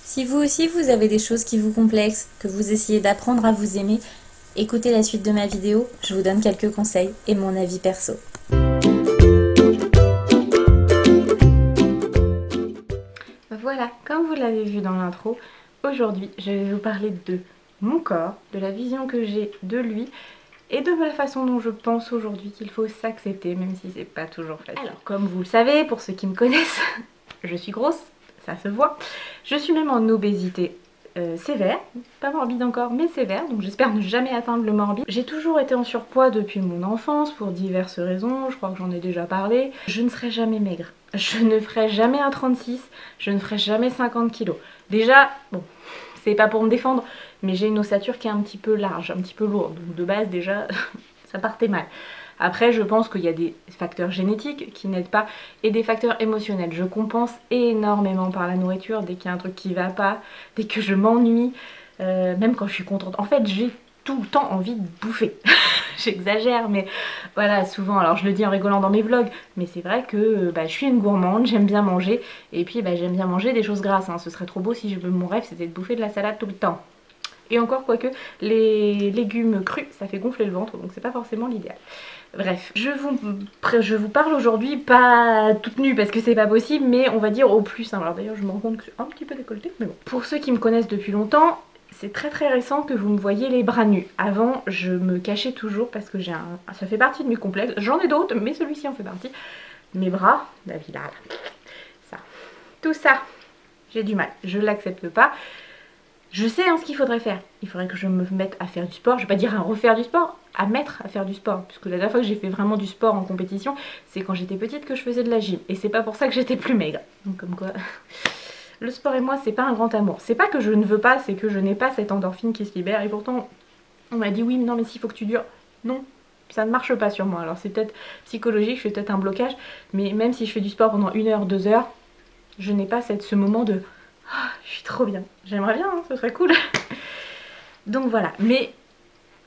Si vous aussi vous avez des choses qui vous complexent, que vous essayez d'apprendre à vous aimer, écoutez la suite de ma vidéo, je vous donne quelques conseils et mon avis perso. Voilà, comme vous l'avez vu dans l'intro, aujourd'hui je vais vous parler de mon corps, de la vision que j'ai de lui et de la façon dont je pense aujourd'hui qu'il faut s'accepter, même si c'est pas toujours facile. Alors, comme vous le savez, pour ceux qui me connaissent, je suis grosse, ça se voit. Je suis même en obésité sévère, pas morbide encore, mais sévère, donc j'espère ne jamais atteindre le morbide. J'ai toujours été en surpoids depuis mon enfance, pour diverses raisons, je crois que j'en ai déjà parlé. Je ne serai jamais maigre, je ne ferai jamais un 36, je ne ferai jamais 50 kilos. Déjà, bon, c'est pas pour me défendre, mais j'ai une ossature qui est un petit peu large, un petit peu lourde, donc de base déjà, ça partait mal. Après, je pense qu'il y a des facteurs génétiques qui n'aident pas et des facteurs émotionnels. Je compense énormément par la nourriture dès qu'il y a un truc qui va pas, dès que je m'ennuie, même quand je suis contente. En fait, j'ai tout le temps envie de bouffer. J'exagère, mais voilà, souvent, alors je le dis en rigolant dans mes vlogs, mais c'est vrai que je suis une gourmande, j'aime bien manger, et puis j'aime bien manger des choses grasses, hein. Ce serait trop beau si mon rêve c'était de bouffer de la salade tout le temps. Et encore, quoique, les légumes crus, ça fait gonfler le ventre, donc c'est pas forcément l'idéal. Bref, je vous parle aujourd'hui, pas toute nue parce que c'est pas possible, mais on va dire au plus simple. Alors d'ailleurs, je me rends compte que c'est un petit peu décolleté, mais bon. Pour ceux qui me connaissent depuis longtemps, c'est très récent que vous me voyez les bras nus. Avant, je me cachais toujours parce que ça fait partie de mes complexes. J'en ai d'autres, mais celui-ci en fait partie. Mes bras, la vie là, ça. Tout ça, j'ai du mal. Je l'accepte pas. Je sais ce qu'il faudrait faire. Il faudrait que je me mette à faire du sport. Je vais pas dire à refaire du sport, à mettre à faire du sport. Puisque la dernière fois que j'ai fait vraiment du sport en compétition, c'est quand j'étais petite que je faisais de la gym. Et c'est pas pour ça que j'étais plus maigre. Donc comme quoi, le sport et moi, c'est pas un grand amour. C'est pas que je ne veux pas, c'est que je n'ai pas cette endorphine qui se libère. Et pourtant, on m'a dit oui, mais non, mais s'il faut que tu dures. Non, ça ne marche pas sur moi. Alors c'est peut-être psychologique, je fais peut-être un blocage. Mais même si je fais du sport pendant 1 heure, 2 heures, je n'ai pas ce moment de... Oh, je suis trop bien. J'aimerais bien, hein, ce serait cool. Donc voilà. Mais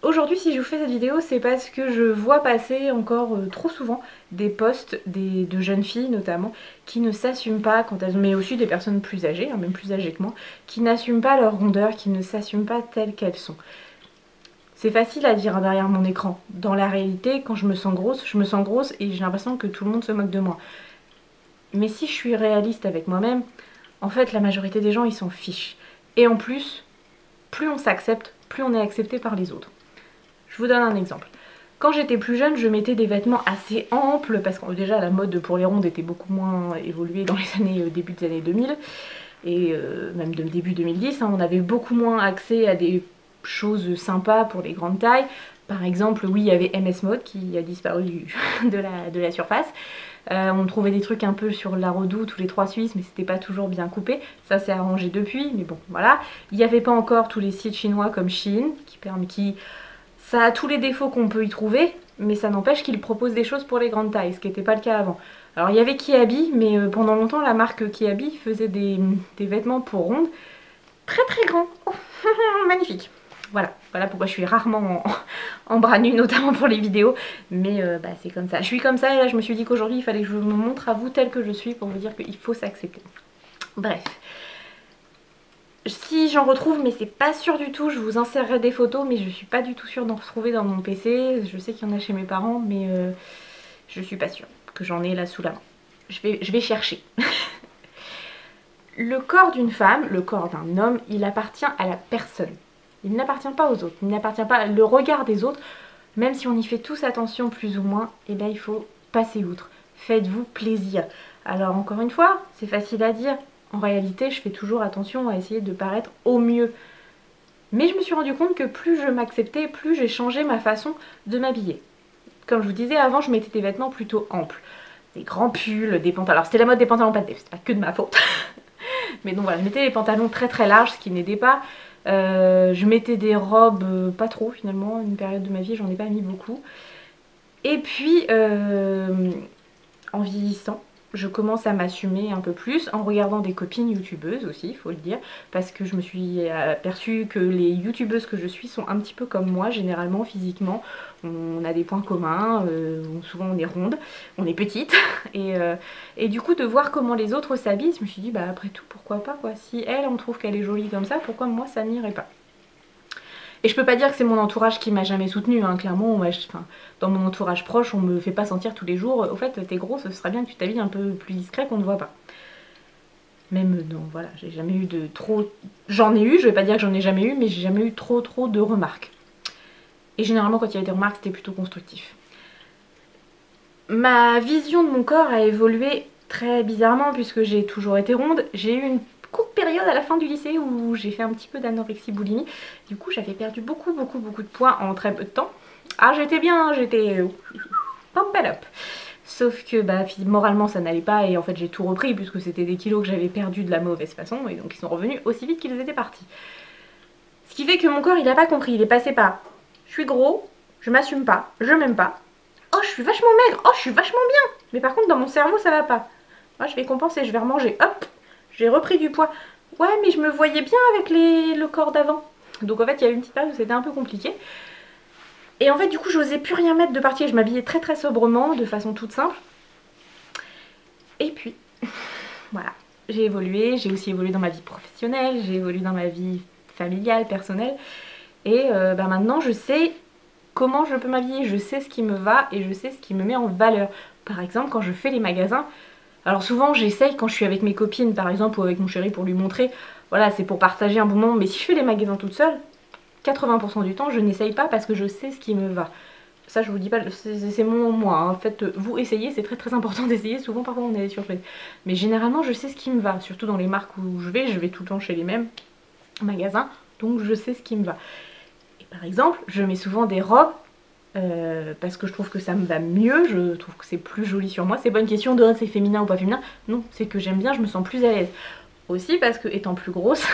aujourd'hui, si je vous fais cette vidéo, c'est parce que je vois passer encore trop souvent des posts de jeunes filles notamment qui ne s'assument pas quand elles... mais aussi des personnes plus âgées, hein, même plus âgées que moi, qui n'assument pas leur rondeur, qui ne s'assument pas telles qu'elles sont. C'est facile à dire derrière mon écran. Dans la réalité, quand je me sens grosse et j'ai l'impression que tout le monde se moque de moi. Mais si je suis réaliste avec moi-même, en fait, la majorité des gens, ils s'en fichent. Et en plus, plus on s'accepte, plus on est accepté par les autres. Je vous donne un exemple. Quand j'étais plus jeune, je mettais des vêtements assez amples, parce que déjà la mode pour les rondes était beaucoup moins évoluée dans les années, début des années 2000, et même de début 2010, hein, on avait beaucoup moins accès à des choses sympas pour les grandes tailles. Par exemple, oui, il y avait MS Mode qui a disparu de la surface. On trouvait des trucs un peu sur la Redoute ou les Trois Suisses, mais c'était pas toujours bien coupé. Ça s'est arrangé depuis, mais bon, voilà. Il n'y avait pas encore tous les sites chinois comme Shein, qui ça a tous les défauts qu'on peut y trouver, mais ça n'empêche qu'ils proposent des choses pour les grandes tailles, ce qui n'était pas le cas avant. Alors il y avait Kiabi, mais pendant longtemps la marque Kiabi faisait des vêtements pour rondes très grands. Oh, magnifique. Voilà pourquoi je suis rarement en bras nus, notamment pour les vidéos. Mais c'est comme ça. Je suis comme ça et là je me suis dit qu'aujourd'hui il fallait que je me montre à vous telle que je suis pour vous dire qu'il faut s'accepter. Bref. Si j'en retrouve, mais c'est pas sûr du tout, je vous insérerai des photos, mais je suis pas du tout sûre d'en retrouver dans mon PC. Je sais qu'il y en a chez mes parents, mais je suis pas sûre que j'en ai là sous la main. Je vais chercher. Le corps d'une femme, le corps d'un homme, il appartient à la personne. Il n'appartient pas aux autres, il n'appartient pas au regard des autres. Même si on y fait tous attention plus ou moins, et il faut passer outre. Faites-vous plaisir. Alors encore une fois, c'est facile à dire. En réalité, je fais toujours attention à essayer de paraître au mieux. Mais je me suis rendu compte que plus je m'acceptais, plus j'ai changé ma façon de m'habiller. Comme je vous disais, avant, je mettais des vêtements plutôt amples. Des grands pulls, des pantalons. Alors c'était la mode des pantalons pas de c'est pas que de ma faute. Mais donc voilà, je mettais des pantalons très larges, ce qui n'aidait pas. Je mettais des robes, pas trop finalement, une période de ma vie, j'en ai pas mis beaucoup. Et puis, en vieillissant, je commence à m'assumer un peu plus en regardant des copines youtubeuses aussi, il faut le dire, parce que je me suis aperçue que les youtubeuses que je suis sont un petit peu comme moi, généralement physiquement. On a des points communs, souvent on est ronde, on est petite, et du coup de voir comment les autres s'habillent, je me suis dit bah après tout pourquoi pas quoi, si elle on trouve qu'elle est jolie comme ça, pourquoi moi ça n'irait pas. Et je peux pas dire que c'est mon entourage qui m'a jamais soutenue, hein. Clairement, dans mon entourage proche, on me fait pas sentir tous les jours, au fait t'es gros, ce serait bien que tu t'habilles un peu plus discret qu'on ne voit pas. Même non, voilà, j'ai jamais eu de trop... J'en ai eu, je vais pas dire que j'en ai jamais eu, mais j'ai jamais eu trop de remarques. Et généralement quand il y avait des remarques, c'était plutôt constructif. Ma vision de mon corps a évolué très bizarrement puisque j'ai toujours été ronde. J'ai eu une courte période à la fin du lycée où j'ai fait un petit peu d'anorexie boulimie. Du coup j'avais perdu beaucoup de poids en très peu de temps. Ah j'étais bien, j'étais pump it up. Sauf que bah, moralement ça n'allait pas et en fait j'ai tout repris puisque c'était des kilos que j'avais perdus de la mauvaise façon et donc ils sont revenus aussi vite qu'ils étaient partis. Ce qui fait que mon corps il a pas compris, il est passé par je suis gros, je m'assume pas, je m'aime pas. Oh je suis vachement maigre, oh je suis vachement bien. Mais par contre dans mon cerveau ça va pas. Moi je vais compenser, je vais remanger, hop, j'ai repris du poids. Ouais mais je me voyais bien avec le corps d'avant. Donc en fait il y a eu une petite période où c'était un peu compliqué. Et en fait du coup j'osais plus rien mettre de partie, je m'habillais très sobrement, de façon toute simple. Et puis, voilà, j'ai évolué, j'ai aussi évolué dans ma vie professionnelle, j'ai évolué dans ma vie familiale, personnelle. Et bah maintenant je sais comment je peux m'habiller, je sais ce qui me va et je sais ce qui me met en valeur. Par exemple quand je fais les magasins, alors souvent j'essaye quand je suis avec mes copines par exemple ou avec mon chéri pour lui montrer, voilà c'est pour partager un bon moment, mais si je fais les magasins toute seule, 80% du temps je n'essaye pas parce que je sais ce qui me va. Ça je vous dis pas, c'est mon moi, hein. En fait vous essayez, c'est très important d'essayer, souvent parfois on a des surprises. Mais généralement je sais ce qui me va, surtout dans les marques où je vais tout le temps chez les mêmes magasins, donc je sais ce qui me va. Et par exemple je mets souvent des robes parce que je trouve que ça me va mieux, je trouve que c'est plus joli sur moi. C'est pas une question de c'est féminin ou pas féminin, non, c'est que j'aime bien, je me sens plus à l'aise. Aussi parce que étant plus grosse,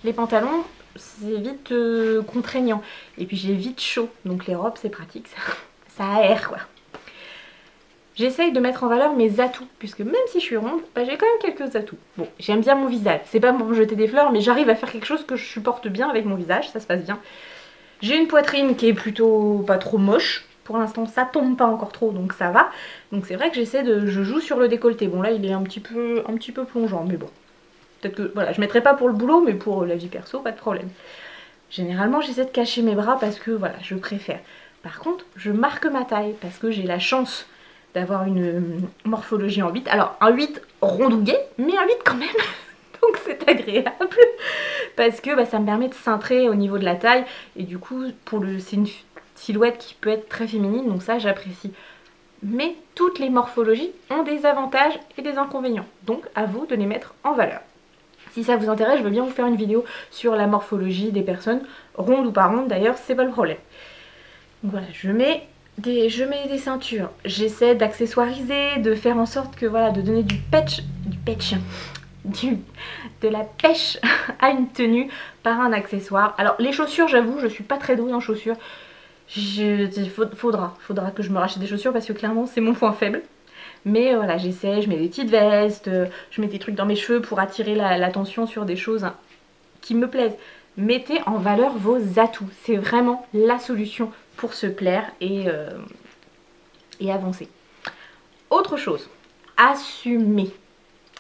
les pantalons c'est vite contraignant et puis j'ai vite chaud, donc les robes c'est pratique, ça aère quoi. J'essaye de mettre en valeur mes atouts, puisque même si je suis ronde, bah, j'ai quand même quelques atouts. Bon, j'aime bien mon visage, c'est pas pour me jeter des fleurs, mais j'arrive à faire quelque chose que je supporte bien avec mon visage, ça se passe bien. J'ai une poitrine qui est plutôt pas trop moche. Pour l'instant ça tombe pas encore trop donc ça va. Donc c'est vrai que je joue sur le décolleté. Bon là il est un petit peu plongeant mais bon. Peut-être que voilà, je mettrai pas pour le boulot mais pour la vie perso pas de problème. Généralement j'essaie de cacher mes bras parce que voilà je préfère. Par contre je marque ma taille parce que j'ai la chance d'avoir une morphologie en 8. Alors un 8 rondouillet mais un 8 quand même. Donc c'est agréable parce que bah, ça me permet de cintrer au niveau de la taille et du coup c'est une silhouette qui peut être très féminine donc ça j'apprécie. Mais toutes les morphologies ont des avantages et des inconvénients donc à vous de les mettre en valeur. Si ça vous intéresse je veux bien vous faire une vidéo sur la morphologie des personnes, rondes ou pas rondes d'ailleurs c'est pas le problème. Donc voilà je mets des ceintures, j'essaie d'accessoiriser, de faire en sorte que voilà de donner de la pêche à une tenue par un accessoire. Alors les chaussures j'avoue je suis pas très douée en chaussures. Faudra que je me rachète des chaussures parce que clairement c'est mon point faible. Mais voilà j'essaie, je mets des petites vestes, je mets des trucs dans mes cheveux pour attirer l'attention sur des choses qui me plaisent. Mettez en valeur vos atouts, c'est vraiment la solution pour se plaire et avancer. Autre chose, assumer.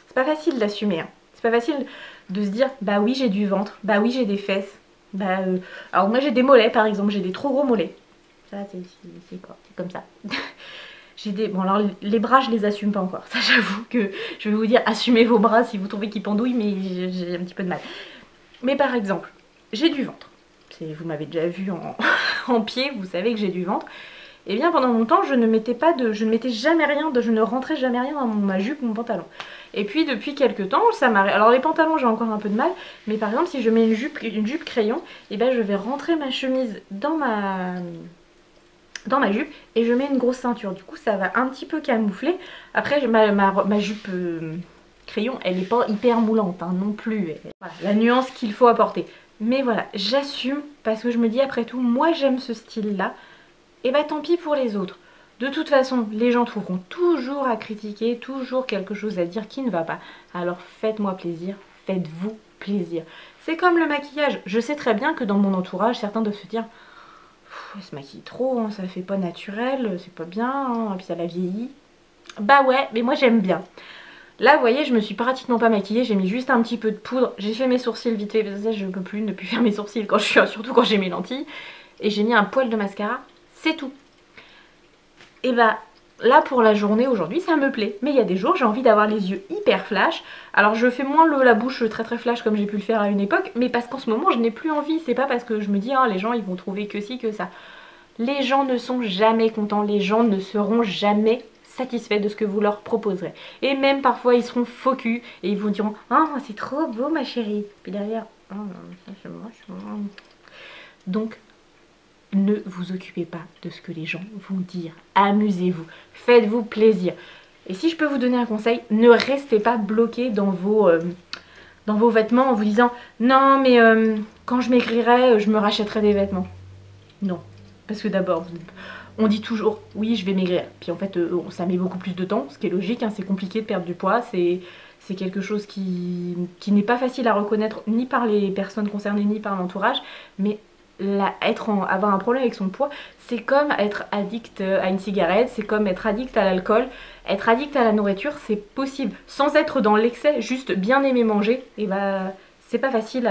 C'est pas facile d'assumer, hein. C'est pas facile de se dire bah oui j'ai du ventre, bah oui j'ai des fesses. Bah alors moi j'ai des mollets par exemple, j'ai des trop gros mollets. Ça c'est quoi? C'est comme ça. J'ai des... Bon alors les bras je les assume pas encore. Ça j'avoue que je vais vous dire assumez vos bras si vous trouvez qu'ils pendouillent mais j'ai un petit peu de mal. Mais par exemple, j'ai du ventre. Vous m'avez déjà vu en pied, vous savez que j'ai du ventre. Et bien pendant longtemps je ne mettais jamais rien, je ne rentrais jamais rien dans ma jupe ou mon pantalon. Et puis depuis quelques temps ça m'arrive. Alors les pantalons j'ai encore un peu de mal, mais par exemple si je mets une jupe crayon, et ben je vais rentrer ma chemise dans ma jupe et je mets une grosse ceinture. Du coup ça va un petit peu camoufler. Après ma jupe crayon elle n'est pas hyper moulante hein, non plus. Voilà, la nuance qu'il faut apporter. Mais voilà, j'assume parce que je me dis après tout, moi j'aime ce style là. Et bah tant pis pour les autres. De toute façon, les gens trouveront toujours à critiquer, toujours quelque chose à dire qui ne va pas. Alors faites-moi plaisir, faites-vous plaisir. C'est comme le maquillage. Je sais très bien que dans mon entourage, certains doivent se dire elle se maquille trop, hein, ça fait pas naturel, c'est pas bien, hein, et puis ça la vieillit. Bah ouais, mais moi j'aime bien. Là, vous voyez, je me suis pratiquement pas maquillée, j'ai mis juste un petit peu de poudre, j'ai fait mes sourcils vite fait, parce que ça je peux plus ne plus faire mes sourcils quand je suis, surtout quand j'ai mes lentilles, et j'ai mis un poil de mascara, c'est tout. Et bah là pour la journée aujourd'hui ça me plaît, mais il y a des jours j'ai envie d'avoir les yeux hyper flash. Alors je fais moins la bouche très très flash comme j'ai pu le faire à une époque, mais parce qu'en ce moment je n'ai plus envie, c'est pas parce que je me dis les gens ils vont trouver que ci que ça. Les gens ne sont jamais contents, les gens ne seront jamais satisfaits de ce que vous leur proposerez. Et même parfois ils seront faux cul et ils vous diront ah c'est trop beau ma chérie, puis derrière oh, ça c'est moche. Donc ne vous occupez pas de ce que les gens vont dire. Amusez-vous, faites-vous plaisir. Et si je peux vous donner un conseil, ne restez pas bloqué dans vos vêtements en vous disant non mais quand je maigrirai, je me rachèterai des vêtements. Non, parce que d'abord, on dit toujours oui je vais maigrir. Puis en fait ça met beaucoup plus de temps, ce qui est logique, hein, c'est compliqué de perdre du poids, c'est quelque chose qui n'est pas facile à reconnaître ni par les personnes concernées ni par l'entourage, mais avoir un problème avec son poids, c'est comme être addict à une cigarette, c'est comme être addict à l'alcool, être addict à la nourriture, c'est possible. Sans être dans l'excès, juste bien aimer manger, et bah c'est pas facile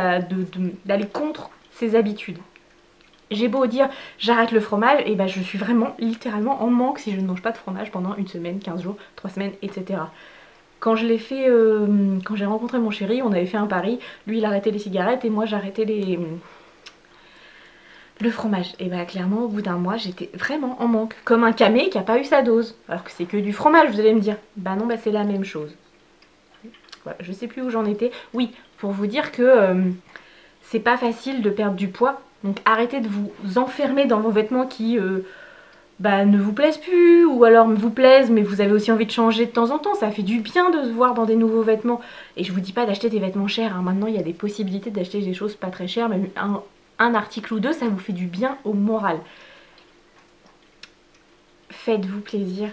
d'aller contre ses habitudes. J'ai beau dire j'arrête le fromage, et bah je suis vraiment littéralement en manque si je ne mange pas de fromage pendant une semaine, 15 jours, 3 semaines, etc. Quand je l'ai fait, quand j'ai rencontré mon chéri, on avait fait un pari, lui il arrêtait les cigarettes et moi j'arrêtais le fromage. Et bah clairement au bout d'un mois j'étais vraiment en manque. Comme un camé qui a pas eu sa dose. Alors que c'est que du fromage vous allez me dire. Bah non bah c'est la même chose. Voilà, je sais plus où j'en étais. Oui, pour vous dire que c'est pas facile de perdre du poids. Donc arrêtez de vous enfermer dans vos vêtements qui ne vous plaisent plus, ou alors vous plaisent mais vous avez aussi envie de changer de temps en temps. Ça fait du bien de se voir dans des nouveaux vêtements. Et je vous dis pas d'acheter des vêtements chers, hein. Maintenant il y a des possibilités d'acheter des choses pas très chères, même un article ou deux, ça vous fait du bien au moral. Faites-vous plaisir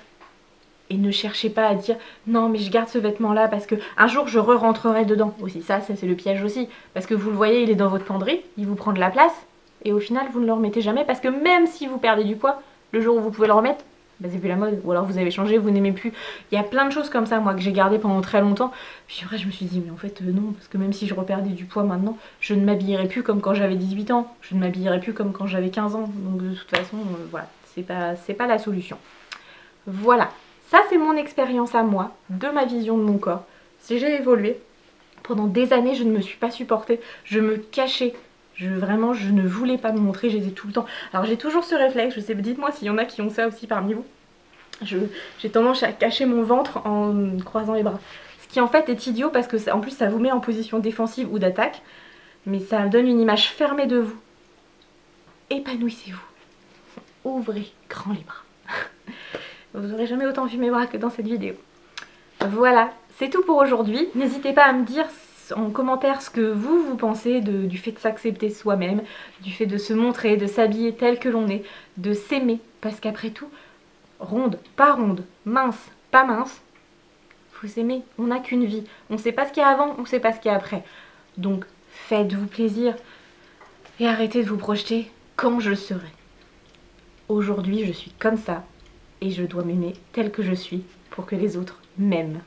et ne cherchez pas à dire non mais je garde ce vêtement là parce que un jour je re-rentrerai dedans. Aussi ça c'est le piège aussi, parce que vous le voyez il est dans votre penderie, il vous prend de la place et au final vous ne le remettez jamais, parce que même si vous perdez du poids, le jour où vous pouvez le remettre, bah c'est plus la mode, ou alors vous avez changé, vous n'aimez plus. Il y a plein de choses comme ça moi que j'ai gardé pendant très longtemps, puis après je me suis dit mais en fait non, parce que même si je reperdais du poids maintenant, je ne m'habillerai plus comme quand j'avais 18 ans, je ne m'habillerai plus comme quand j'avais 15 ans, donc de toute façon voilà, c'est pas la solution. Voilà, ça c'est mon expérience à moi, de ma vision de mon corps. Si j'ai évolué, pendant des années je ne me suis pas supportée, je me cachais. Vraiment, je ne voulais pas me montrer, j'étais tout le temps. Alors j'ai toujours ce réflexe, je sais, dites-moi s'il y en a qui ont ça aussi parmi vous. J'ai tendance à cacher mon ventre en croisant les bras. Ce qui en fait est idiot parce que en plus ça vous met en position défensive ou d'attaque. Mais ça donne une image fermée de vous. Épanouissez-vous. Ouvrez grand les bras. Vous n'aurez jamais autant vu mes bras que dans cette vidéo. Voilà, c'est tout pour aujourd'hui. N'hésitez pas à me dire en commentaire ce que vous pensez du fait de s'accepter soi-même, du fait de se montrer, de s'habiller tel que l'on est, de s'aimer, parce qu'après tout, ronde, pas ronde, mince, pas mince, vous aimez, on n'a qu'une vie, on ne sait pas ce qu'il y a avant, on ne sait pas ce qu'il y a après, donc faites-vous plaisir et arrêtez de vous projeter quand je serai. Aujourd'hui je suis comme ça et je dois m'aimer tel que je suis pour que les autres m'aiment.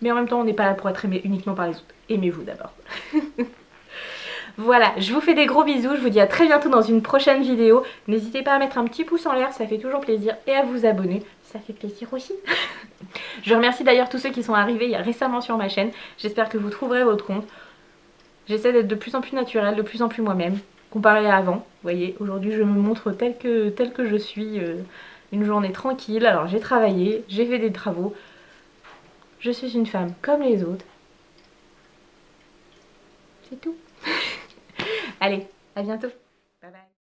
Mais en même temps, on n'est pas là pour être aimé uniquement par les autres. Aimez-vous d'abord. Voilà, je vous fais des gros bisous. Je vous dis à très bientôt dans une prochaine vidéo. N'hésitez pas à mettre un petit pouce en l'air, ça fait toujours plaisir. Et à vous abonner, ça fait plaisir aussi. Je remercie d'ailleurs tous ceux qui sont arrivés récemment sur ma chaîne. J'espère que vous trouverez votre compte. J'essaie d'être de plus en plus naturelle, de plus en plus moi-même, comparé à avant. Vous voyez, aujourd'hui je me montre telle que je suis. Une journée tranquille. Alors j'ai travaillé, j'ai fait des travaux. Je suis une femme comme les autres. C'est tout. Allez, à bientôt. Bye bye.